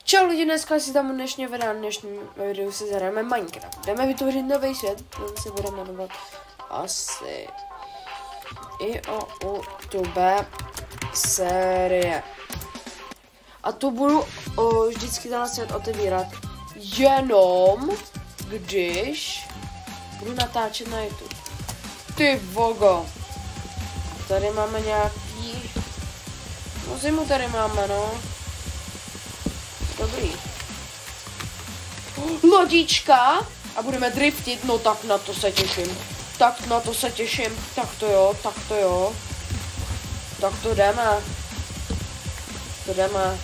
Čau lidi, dneska si tam dnešního videu si zahrajeme Minecraft. Jdeme vytvořit nový svět, ten se bude jmenovat asi YouTube série. A tu budu vždycky ten svět otevírat jenom když budu natáčet na YouTube. Ty vogo. Tady máme nějaký... No zimu tady máme, no. Dobrý. Lodička! A budeme driftit, no tak na to se těším. Tak na to se těším. Tak to jo, tak to jo. Tak to jdeme. To jdeme.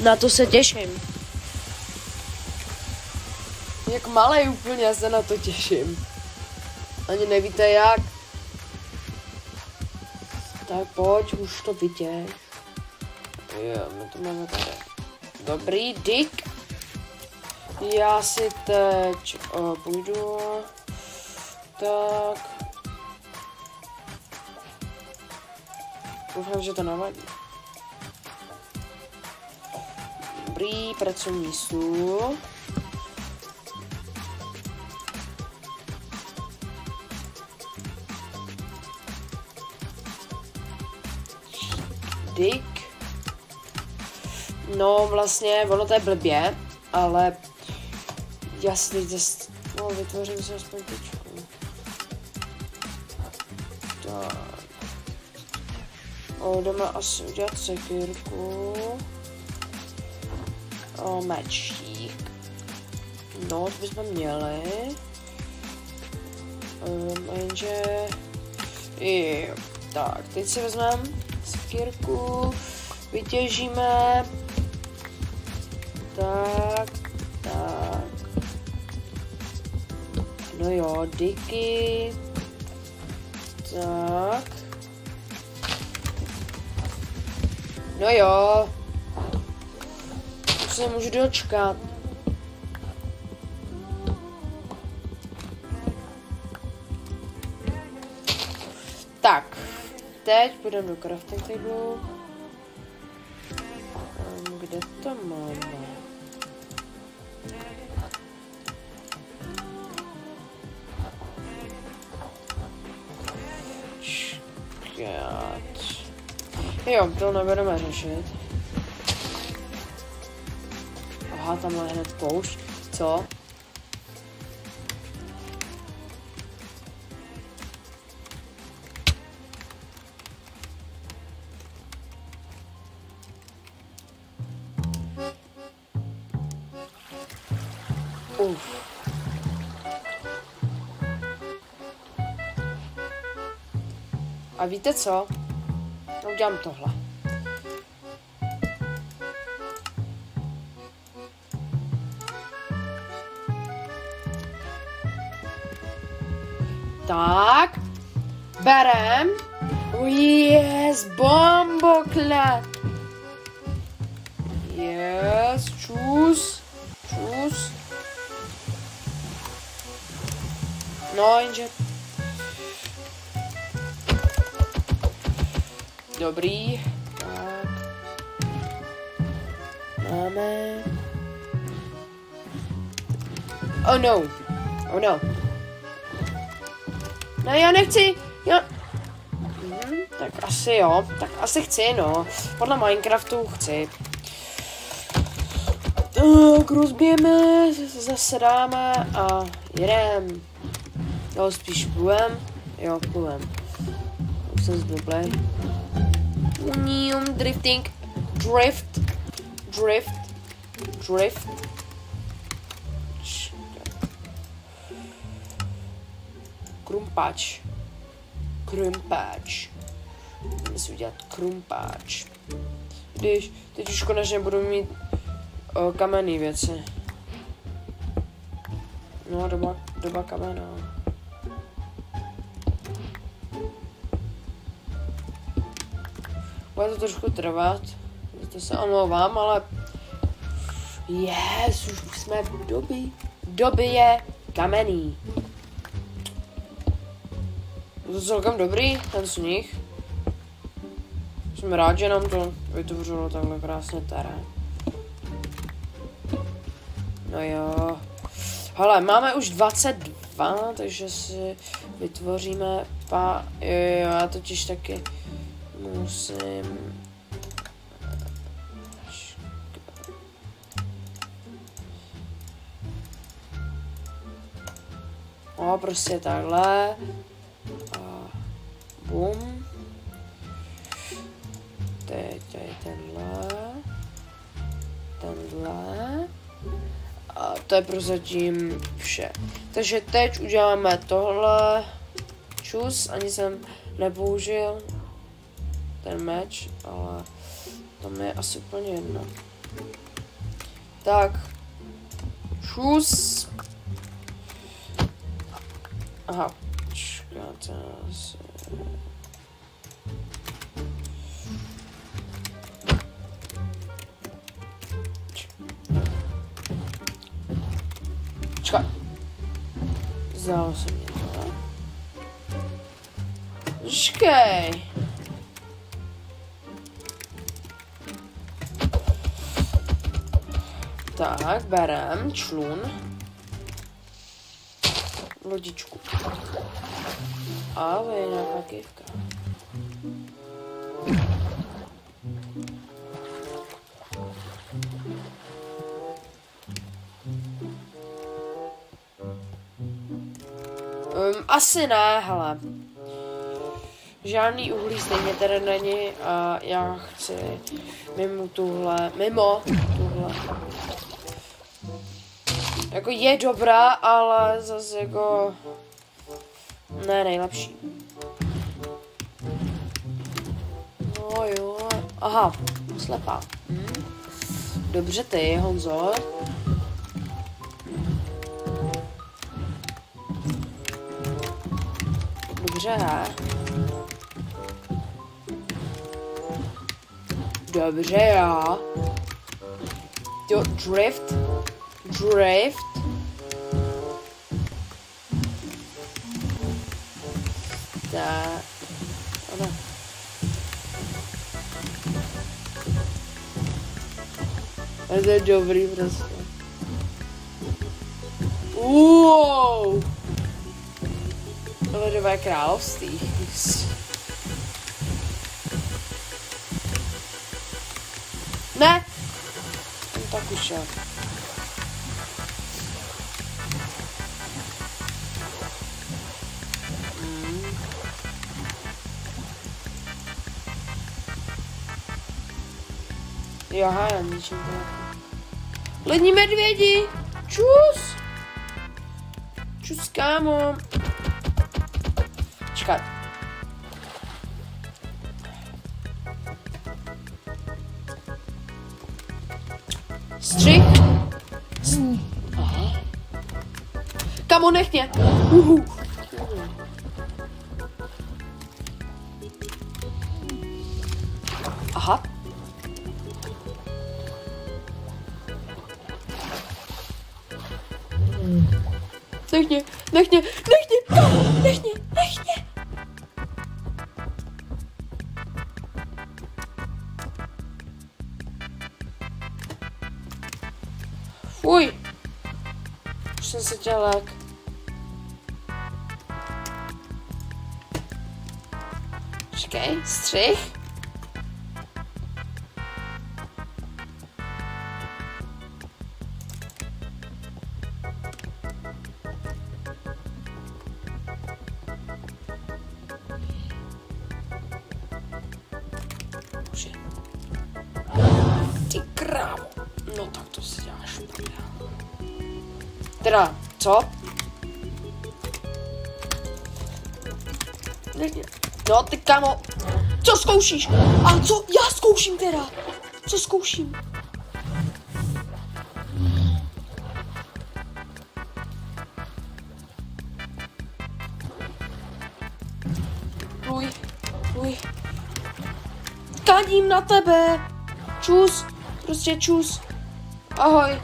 Na to se těším. Jak malej úplně se na to těším. Ani nevíte jak. Tak pojď, už to vidět. Jo, my to máme tady. Dobrý, Dick. Já si teď půjdu. Tak. Doufám, že to navadí. Dobrý, pracovní stůl. Dick. No vlastně, ono to je blbě, ale já si teď vytvořím si aspoň tyčku. Tak. Jdeme asi udělat sekírku. Mečík. No, to bychom měli. Jenže... Jo, tak, teď si vezmeme sekírku. Vytěžíme. Tak. No jo, Dicky. Tak. No jo. Už se můžu dočkat. Tak. Teď půjdeme do crafting table. Kde to máme? Jo, to nebudeme řešit. Aha, tam je hned poušť. Co? A víte co? No, udělám tohle. Tak. Berem. Yes, bomboklet. Yes, čus. No, jenže... Dobrý. Tak. Máme. Oh no. Ne, já nechci. Tak asi jo. Tak asi chci, no. Podle Minecraftu chci. Tak rozbijeme, zase dáme a jedem. Jo, spíš půjdem. Jo, půjdem. Už jsem zblblej. Drifting. Drift. Krumpáč. Jdeme si udělat krumpáč. Když teď už konečně budu mít kamenné věci. No, doba kamena. Bude to trošku trvat, to se omlouvám, ale yes, už jsme v době kamenný. Je to celkem dobrý, ten sníh. Jsem rád, že nám to vytvořilo takhle krásně terén. No jo. Hele, máme už 22, takže si vytvoříme jo, já totiž taky musím... No, prostě takhle. A bum. Teď tady tenhle. A to je prozatím vše. Takže teď uděláme tohle. Čus, ani jsem nepoužil ten meč, ale to mi je asi úplně jedno. Tak. Čus. Aha, čekáte asi. Čekaj. Zdálo se mě to. Počkej. Tak, berem člun. Lodičku. A to je nějaká kývka. Asi ne, hele. Žádný uhlí stejně tady není a já chci mimo tuhle. Jako je dobrá, ale zase jako ne nejlepší. No jo, aha, slepá. Dobře ty, Honzo. Dobře. Dobře, já. Jo, drift. Tak. Ano. To je dobrý prostě. Wow. Ledové království. Ne! Tak už je. Jaha, já ničím to. Lední medvědi! Čus! Čus, kámo! Čekat. Střih. Kamo, nech mě. Aha. Nech mě. Kamo, nech mě. Fuj. Už jsem se tělák. Počkej, střih. Ty krávo. No tak to si děláš prdel. Teda, co? No ty kamo. Co zkoušíš? A co? Já zkouším teda. Co zkouším? Uj. Kadím na tebe. Čus. Prostě čus. Ahoj.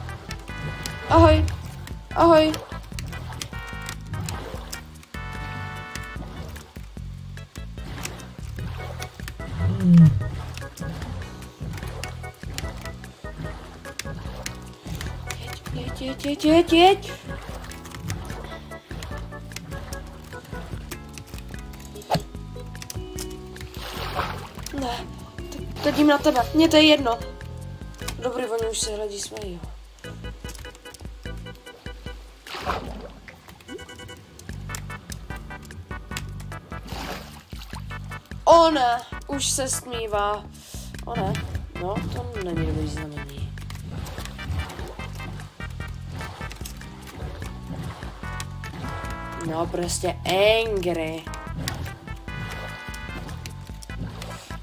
Jeď. Ne, teď jím na tebe, mně to je jedno. Dobrý, oni už se hledí smějí. O ne, už se smívá. O ne, no to není dobrý znamení. No prostě angry.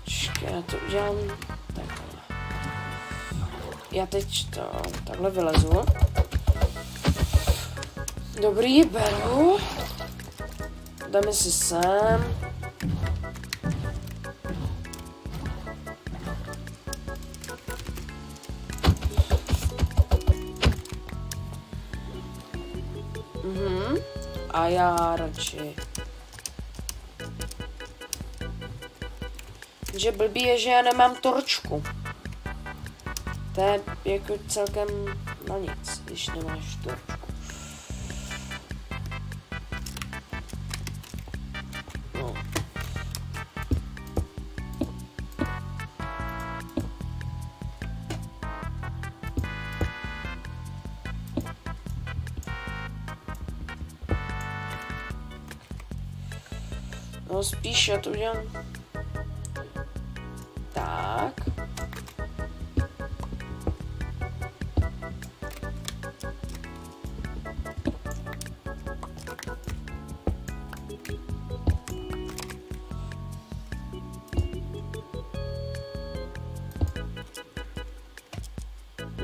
Počkej, já to udělám takhle. Já teď to takhle vylezu. Dobrý, beru. Dáme si sem. A já radši. Že blbý je, že já nemám torčku. To je jako celkem na nic, když nemáš torčku. No. No spíš já to udělám tak.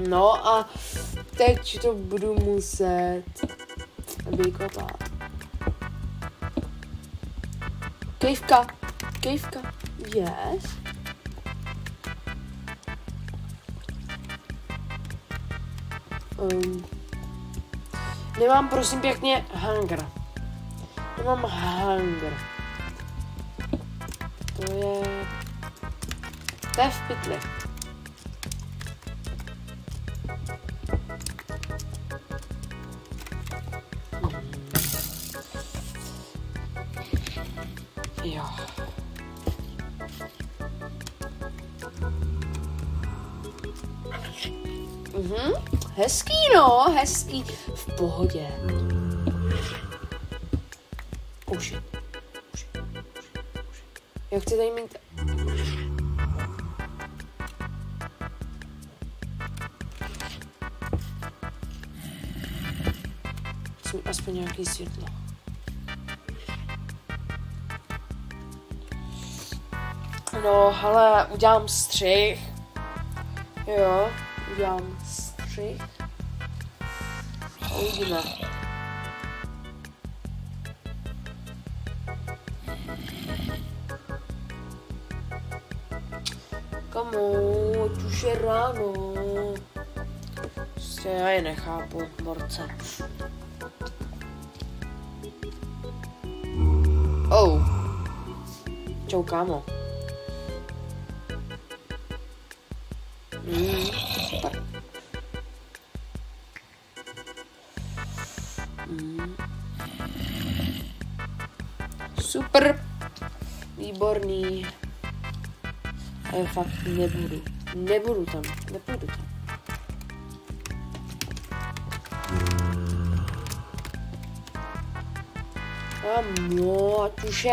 No a teď to budu muset vykopat. Kejvka, yes. Nemám prosím pěkně hunger. Nemám hunger. To je v pytli. Jo. Hezký, no, hezký. V pohodě. Už. Já chci tady mít... Chci mít aspoň nějaký světlo. No, hele, udělám střih. Jo, udělám střih. Uvidíme. Kamu, už je ráno. Prostě já je nechápu, morce. Oh. Čau, kámo. Super. Super. Výborný. Ale fakt nebudu. Nepůjdu tam. No, ať už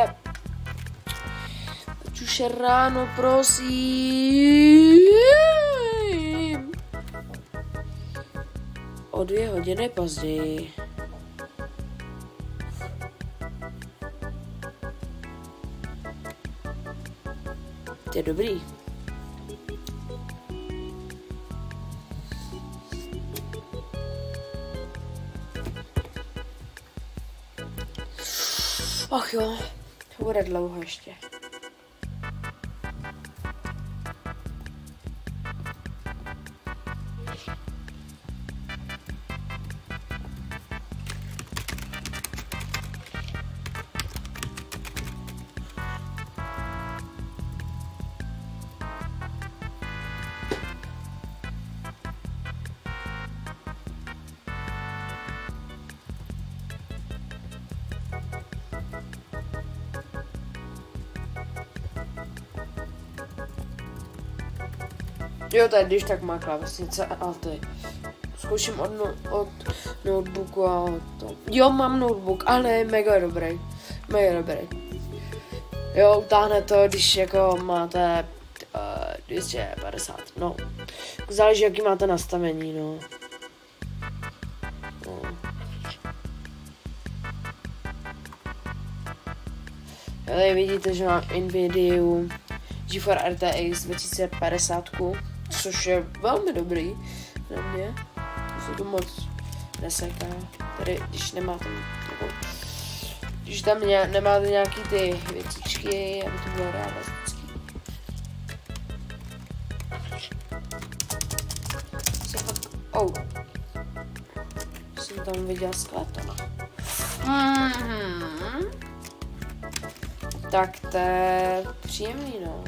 je ráno, prosím. O 2 hodiny později. To je dobrý. Ach jo, to bude dlouho ještě. Jo, tady když tak má klávesnice a ty. Zkouším od notebooku a to. Jo, mám notebook, ale je mega dobrý. Mega dobrý. Jo, utáhne to, když jako máte 250, no. Záleží, jaký máte nastavení, no. Tady vidíte, že mám Nvidia GeForce RTX 2050, což je velmi dobrý na mě. Se to moc neseká. Tady, když nemáte když tam nemáte nějaký ty věcičky, aby to bylo realistický. Jsem tam viděl skeleton. Tak to je příjemný, no.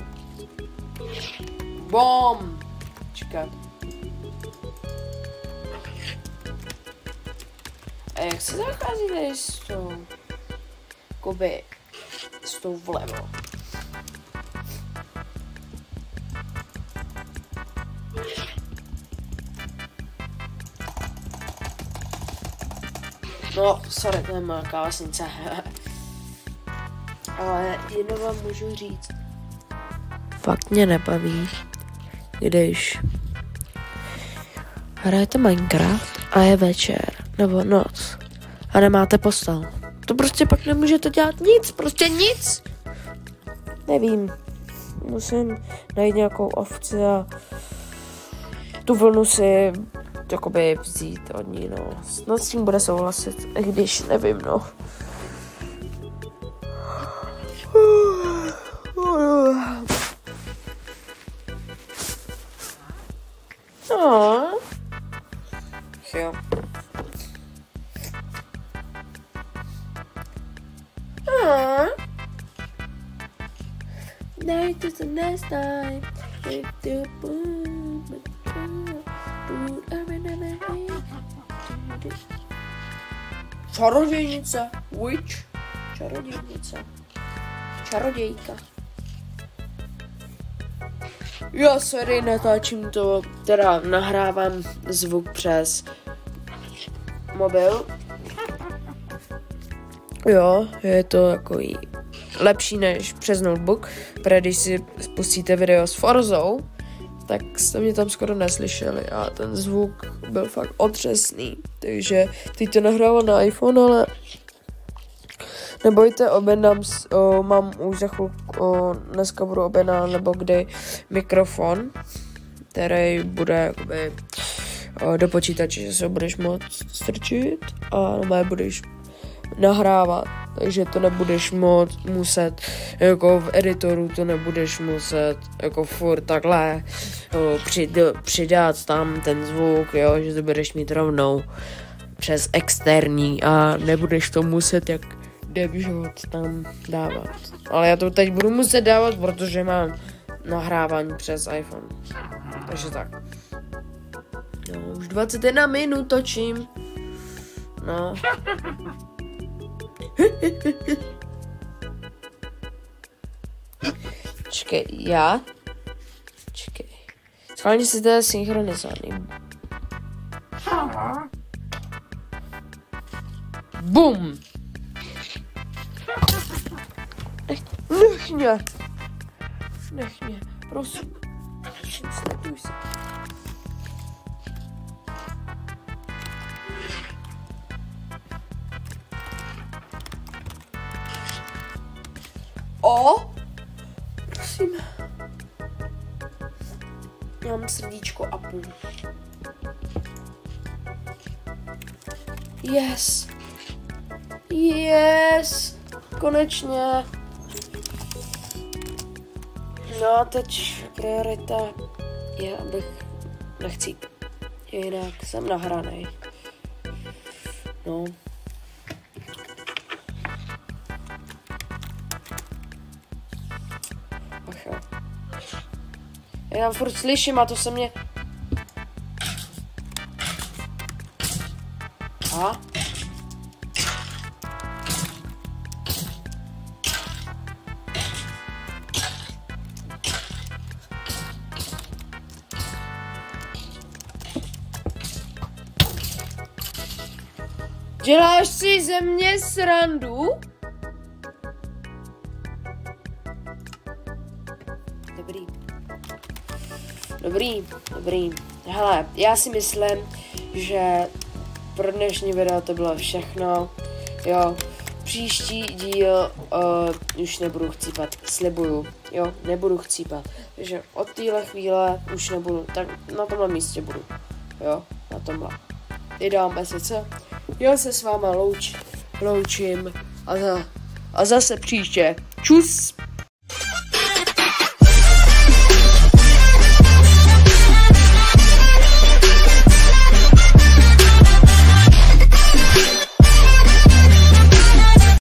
Bom! Čekat. A jak se zachází tady s tou? Jakoby s tou vlevo. No, sorry, to je má klávesnice. Ale jedno vám můžu říct. Fakt mě nebaví, když hrajete Minecraft a je večer nebo noc a nemáte postel. To prostě pak nemůžete dělat nic, prostě nic. Nevím, musím najít nějakou ovci a tu vlnu si jakoby vzít od ní, no. Snad s tím bude souhlasit, i když nevím, no. No. Jo. Night is the next time. Čarodějnice. Witch. Čarodějnice. Čarodějka. Jo, sorry, natáčím to, teda nahrávám zvuk přes mobil. Jo, je to takový lepší než přes notebook, protože když si spustíte video s Forzou, tak jste mě tam skoro neslyšeli a ten zvuk byl fakt otřesný, takže teď to nahrávám na iPhone, ale nebojte, mám už za chvilku, dneska budu objednat nebo kdy mikrofon, který bude jakoby do počítače, že se budeš moct strčit a budeš nahrávat, takže to nebudeš muset jako v editoru, to nebudeš muset jako furt takhle přidat tam ten zvuk, jo, že to budeš mít rovnou přes externí a nebudeš to muset jak debžot tam dávat. Ale já to teď budu muset dávat, protože mám nahrávání přes iPhone. Takže tak. No, už 21 minut točím. No. Čekej. Schválně si to je synchronizovaný. Bum! Nech mě, prosím. Sleduj se. Prosím. Já mám srdíčko a půl. Yes! Konečně. No a teď priorita je, abych nechci. Jinak jsem nahranej. No. Ach jo. Já furt slyším a to se mě... A? Děláš si ze mě srandu? Dobrý. Hele, já si myslím, že pro dnešní video to bylo všechno. Jo, příští díl už nebudu chcípat, slibuju. Jo, nebudu chcípat. Takže od téhle chvíle už nebudu, tak na tomhle místě budu. Jo, na tomhle. Vydáme se, co? Já se s váma loučím a zase příště. Čus!